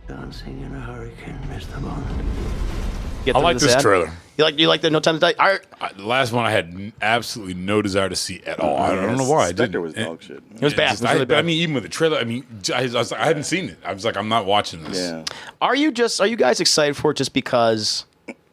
Dancing in a hurricane, Mr. Bond. I like this trailer. You like the No Time to Die? The last one I had absolutely no desire to see at all. I don't know why. Spectre was dog shit. It was bad. Just, It was really bad. I mean, even with the trailer, I mean, I was like, I hadn't seen it. I was like, I'm not watching this. Yeah. Are you guys excited for it just because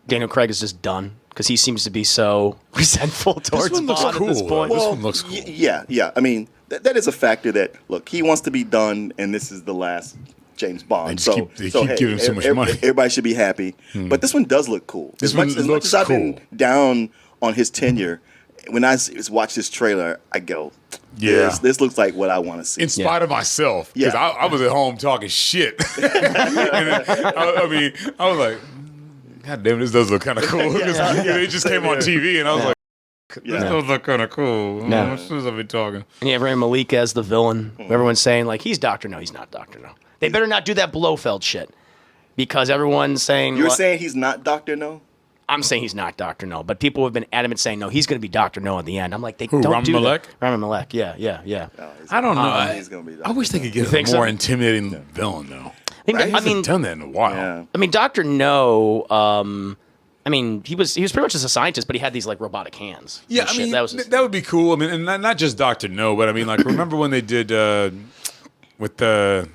Daniel Craig is just done? Because he seems to be so resentful towards one looks Bond at this cool. point. This one looks cool. Yeah. I mean, that is a factor that, look, he wants to be done, and this is the last James Bond. They keep giving him so much money. Everybody should be happy. But this one does look cool. This as one much looks as I've cool. been down on his tenure, when I watch this trailer, I go, Yeah. this looks like what I want to see. In spite of myself, because Yeah. I was at home talking shit. And then, I was like, God damn, this does look kind of cool. It just came on TV, and I was like, this does look kind of cool. Yeah. As soon as I've been talking. And you have Rami Malek as the villain. Everyone's saying, like, he's Dr. No. He's not Dr. No. They better not do that Blofeld shit. Because everyone's saying... You're saying he's not Dr. No? I'm saying he's not Dr. No. But people have been adamant saying, no, he's going to be Dr. No at the end. I'm like, Who, don't Rami do Malek? that. Rami Malek, yeah. No, I don't know. he's gonna be I wish they could get a think more so? intimidating villain, though. I They haven't done that in a while. Yeah. I mean, Dr. No, I mean, he was pretty much just a scientist, but he had these, like, robotic hands. Yeah, and I shit. mean, that was his- that would be cool. I mean, and not just Dr. No, but I mean, like, remember when they did with the,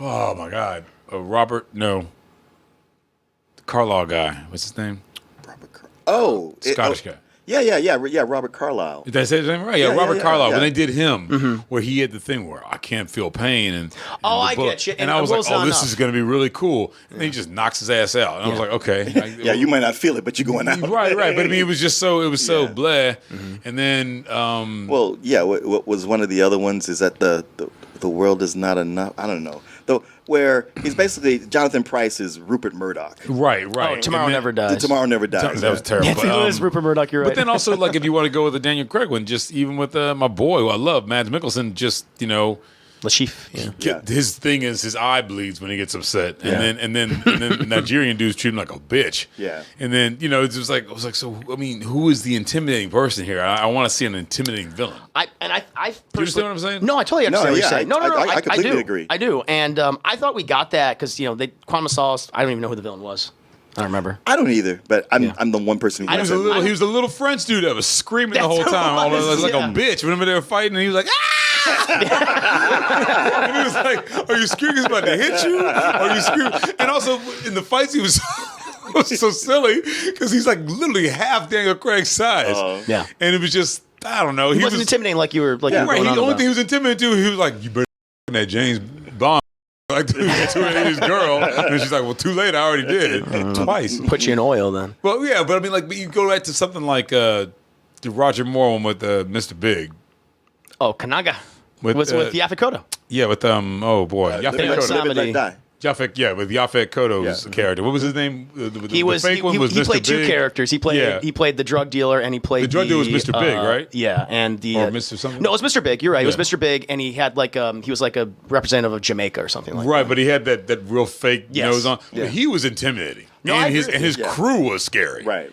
oh my God, Robert, no, the Carlisle guy, what's his name? Scottish guy. Yeah, Robert Carlyle. Did I say his name right? Yeah, Yeah, Robert yeah, Carlyle. yeah. When they did him, where he had the thing where I can't feel pain, and Oh, the I bullet. get you. And And I was like, Will's oh, not this enough. is going to be really cool. And then he just knocks his ass out, and I was like, okay, Yeah, you might not feel it, but you're going out. right. But I mean, it was just so Yeah. bleh. And then Well, yeah. What was one of the other ones? Is that the world is not enough? I don't know. Though, where he's basically Jonathan Price is Rupert Murdoch. right. Oh, Tomorrow And then- Never Dies. Tomorrow Never dies. That was terrible. Yeah, it was Rupert Murdoch, you're right. But then also, like, if you want to go with the Daniel Craig one, just even with my boy who I love, Mads Mikkelsen, just, Lashif, yeah. his thing is his eye bleeds when he gets upset, Yeah. and then the Nigerian dudes treat him like a bitch. Yeah. And then it's just like I was like, so I mean, who is the intimidating person here? I want to see an intimidating villain. I Do you understand what I'm saying? No, I totally understand what you're yeah, saying. No, I completely do. agree. I do. And I thought we got that because, Quantum of Solace, I don't even know who the villain was. I don't remember. I don't either, but I'm the one person who He was a little French dude that was screaming the That's whole who it time, was, like yeah. a bitch. Remember they were fighting, and he was like, ah! And he was like, are you screaming? He's about to hit you? Are you screaming? And also in the fights, he was so silly because he's like literally half Daniel Craig's size. Yeah. And it was just, I don't know. He wasn't intimidating like you were like. Yeah. You were Right. going The on only about. thing he was intimidating to, he was like, you better that James Bond. Like to his girl. And she's like, well, too late. I already did it twice. Put you in oil then. Well, yeah, but I mean, like, you go back to something like the Roger Moore one with Mr. Big. Oh, Kanaga. With, with Yaphet Kotto. Yeah, with oh boy, Live Yaphet and Kotto. Kotto. Let die. With Yaphet Kotto's character. What was his name? The He fake one was he Mr. played two Big. characters. He played Yeah. he played the drug dealer and he played The drug dealer was Mr. Big, right? Yeah, and the Or Mr. something? No, it was Mr. Big. You're right. It was Yeah. Mr. Big, and he had like he was like a representative of Jamaica or something like Right, that. but he had that real fake Yes. nose on. Yeah. But he was intimidating. No, I and agree his with you. crew was scary. Right.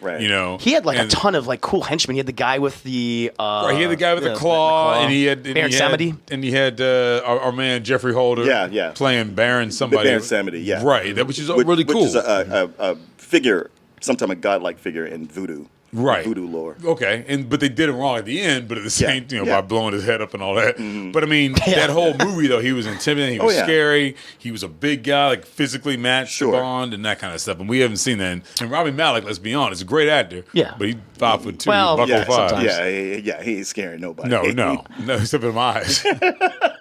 He had like And- a ton of like cool henchmen. He had the guy with the Right, he had the guy with the claw, and he had Baron Samedi. and he had our man Jeffrey Holder, Yeah. playing Baron somebody, Baron Samedi, yeah. right, which is really cool. Which is a figure, sometime a godlike figure in voodoo. Right. Voodoo lore. Okay, but they did it wrong at the end. But at the same, Yeah. by blowing his head up and all that. But I mean, that whole movie though, he was intimidating. He was yeah. scary. He was a big guy, like physically matched to Sure. Bond and that kind of stuff. And we haven't seen that. And Rami Malek, let's be honest, a great actor. Yeah. but he's 5'2", Well, buckle Yeah, 5. sometimes. yeah, he ain't scaring nobody. No, except in my eyes.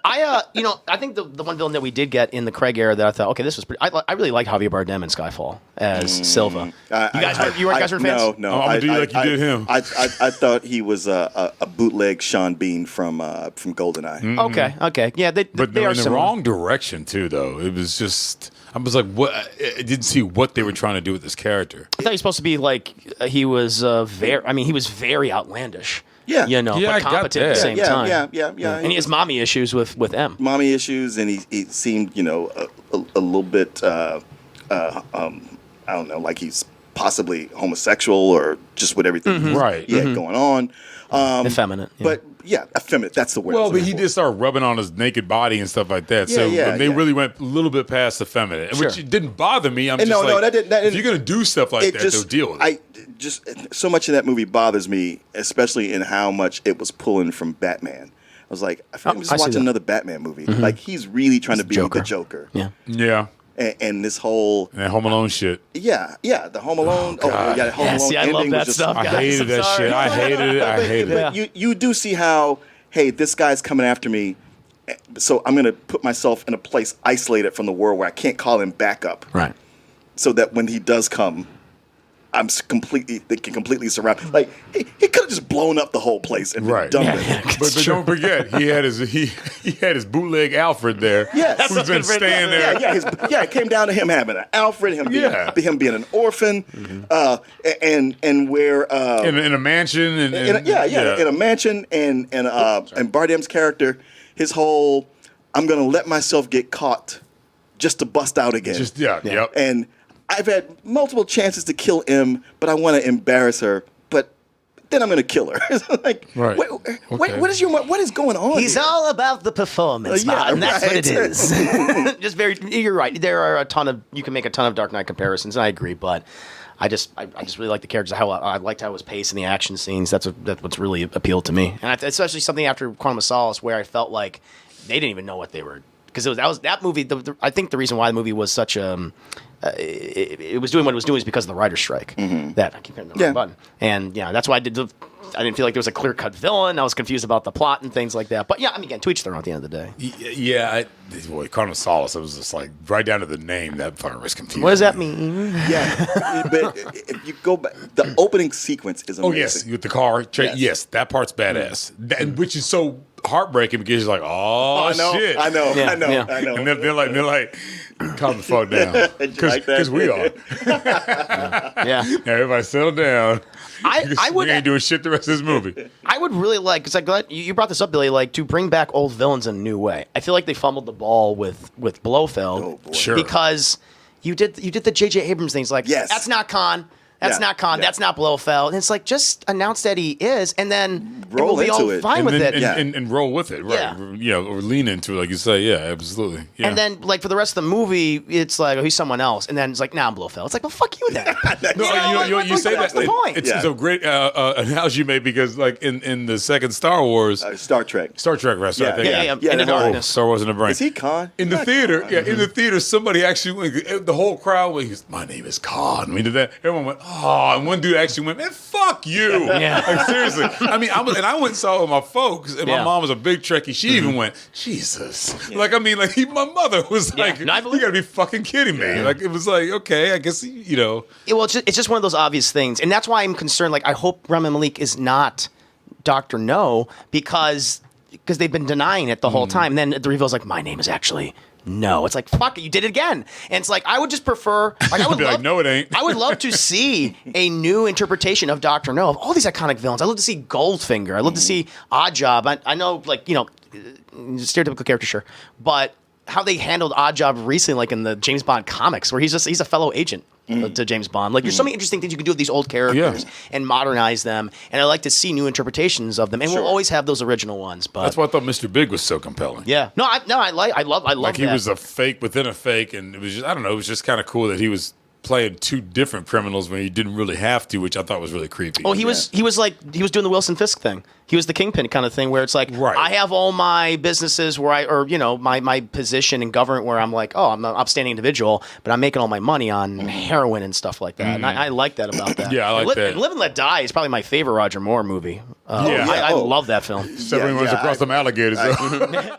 I think the one villain that we did get in the Craig era that I thought, okay, this was pretty. I really liked Javier Bardem in Skyfall as Silva. You guys were fans? No, I'm gonna do you like you did him. I thought he was a bootleg Sean Bean from GoldenEye. Okay, yeah, But they they're are in the similar. wrong direction too, though. It was just, I was like, what? I didn't see what they were trying to do with this character. I thought he was supposed to be like he was very. I mean, he was very outlandish. Yeah. you know, Yeah, I but got competent at the that. same Yeah, time. yeah. And he has mommy issues with M. Mommy issues, and he seemed, a little bit, I don't know, like he's possibly homosexual or just with everything Right. he had going on. Effeminate. Yeah. But effeminate. That's the word. Well, but he did start rubbing on his naked body and stuff like that. So they really went a little bit past effeminate, which didn't bother me. I'm just like, if you're gonna do stuff like that, they'll deal with it. So much of that movie bothers me, especially in how much it was pulling from Batman. I was like, I feel like I'm just watching another Batman movie. Mm-hmm. Like he's really trying to be the Joker. Yeah. And this whole Home Alone shit. Yeah, the Home Alone. Home Alone. See, I love that stuff. I hated that shit. I hated it. But you do see how, hey, this guy's coming after me, so I'm gonna put myself in a place isolated from the world where I can't call him back up. Right. So that when he does come, they can completely surround. Like he could have just blown up the whole place and been done with it. But don't forget, he had his bootleg Alfred there. Yes, who's been staying there. It came down to him having an Alfred, him being an orphan, and where in a mansion, in a mansion, and Bardem's character, his whole I'm gonna let myself get caught just to bust out again. And I've had multiple chances to kill M, but I want to embarrass her. But then I'm going to kill her. Like, what is going on? He's all about the performance, and that's what it is. Just you're right. There are you can make a ton of Dark Knight comparisons, and I agree. But I just really like the characters. I liked how it was paced in the action scenes. That's what's really appealed to me, and especially something after Quantum of Solace, where I felt like they didn't even know what they were. Because that movie. I think the reason why the movie was such a it was doing what it was doing is because of the writer's strike. Mm-hmm. That I keep hitting the wrong button, and that's why I didn't feel like there was a clear cut villain. I was confused about the plot and things like that. But again, to each their own at the end of the day. Quantum of Solace. It was just like right down to the name that fucker was confusing. What does that mean? Yeah, but if you go back, the opening sequence is amazing. Oh yes, with the car. Yes, that part's badass. Which is so heartbreaking because you're like, shit. I know. And they're like, calm the fuck down, because we are. Now, everybody settle down. We ain't doing shit the rest of this movie. I would really like, because you brought this up, Billy, like to bring back old villains in a new way. I feel like they fumbled the ball with Blofeld. Oh, boy. Sure. Because you did the J.J. Abrams things, like, that's not Khan. That's not Khan. That's not Blofeld. And it's like, just announce that he is, and then roll we'll be all fine with it. And roll with it, right? Yeah. Or lean into it, like you say. Yeah, absolutely. Yeah. And then, like, for the rest of the movie, it's like, he's someone else. And then it's like, I'm Blofeld. It's like, well, fuck you then. You say that's that. the point. It's a great analogy you made because, like, in the second Star Wars. Star Trek. In the darkness. Star Wars in the brain. Is he Khan? In the theater, in the theater, somebody actually went, the whole crowd went, my name is Khan. We did that. Everyone went, and one dude actually went, man, fuck you. Like, seriously. I mean, I went and saw it with my folks, and my mom was a big Trekkie. She even went, Jesus. Like, I mean, like, my mother was like, you gotta be fucking kidding me. Like, it was like, okay, I guess, Well, it's just one of those obvious things. And that's why I'm concerned. Like, I hope Rami Malek is not Dr. No, because they've been denying it the whole time. And then the reveal's like, my name is actually No. It's like, fuck it, you did it again. And it's like, I would just prefer, like, I would love, no, it ain't. I would love to see a new interpretation of Dr. No, of all these iconic villains. I'd love to see Goldfinger. I'd love to see Oddjob. I know, like, stereotypical character, sure. But how they handled Oddjob recently, like in the James Bond comics, where he's a fellow agent to James Bond. Like, there's so many interesting things you can do with these old characters and modernize them. And I like to see new interpretations of them. And we'll always have those original ones. But that's why I thought Mr. Big was so compelling. Yeah. I love like he that. was a fake within a fake, and it was just, I don't know, it was just kind of cool that he was playing two different criminals when he didn't really have to, which I thought was really creepy. Oh, he was doing the Wilson Fisk thing. He was the kingpin kind of thing, where it's like, I have all my businesses where my position in government where I'm like, I'm an upstanding individual, but I'm making all my money on heroin and stuff like that. And I like that about that. Yeah, I like that. Live and Let Die is probably my favorite Roger Moore movie. I love that film. Everyone runs across them alligators, though.